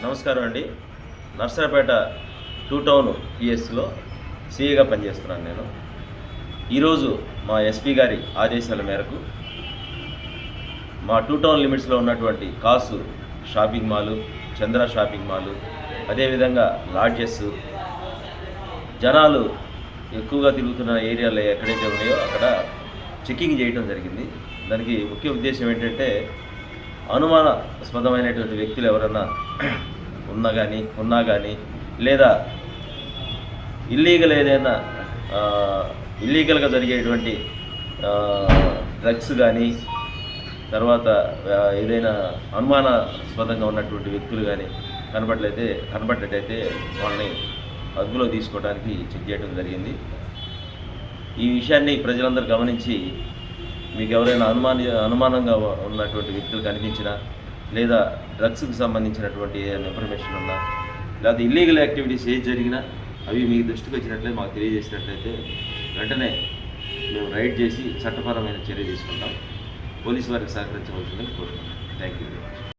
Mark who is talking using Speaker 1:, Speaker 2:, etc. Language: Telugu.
Speaker 1: నమస్కారం అండి. నర్సరాపేట 2 టౌన్ పిఎస్లో సిఏగా పనిచేస్తున్నాను నేను. ఈరోజు మా ఎస్పీ గారి ఆదేశాల మేరకు మా 2 టౌన్ లిమిట్స్లో ఉన్నటువంటి కాసు షాపింగ్ మాలు, చంద్ర షాపింగ్ మాలు, అదేవిధంగా లాడ్జెస్, జనాలు ఎక్కువగా తిరుగుతున్న ఏరియాలో ఎక్కడైతే ఉన్నాయో అక్కడ చెకింగ్ చేయడం జరిగింది. దానికి ముఖ్య ఉద్దేశం ఏంటంటే అనుమానాస్పదమైనటువంటి వ్యక్తులు ఎవరన్నా ఉన్నా కానీ లేదా ఇల్లీగల్గా జరిగేటువంటి డ్రగ్స్ కానీ, తర్వాత ఏదైనా అనుమానాస్పదంగా ఉన్నటువంటి వ్యక్తులు కానీ కనబడ్డట్టయితే వాళ్ళని అదుపులో తీసుకోవడానికి చెక్ చేయడం జరిగింది. ఈ విషయాన్ని ప్రజలందరూ గమనించి మీకు ఎవరైనా అనుమానంగా ఉన్నటువంటి వ్యక్తులు కనిపించినా, లేదా డ్రగ్స్కి సంబంధించినటువంటి ఏదైనా ఇన్ఫర్మేషన్ ఉన్నా, లేదా ఇల్లీగల్ యాక్టివిటీస్ ఏది జరిగినా అవి మీకు దృష్టికి వచ్చినట్లయితే మాకు తెలియజేసినట్లయితే వెంటనే మేము రైడ్ చేసి చట్టపరమైన చర్య తీసుకుంటాం. పోలీసు వారికి సహకరించవలసిందని కోరుకుంటాం. Thank you.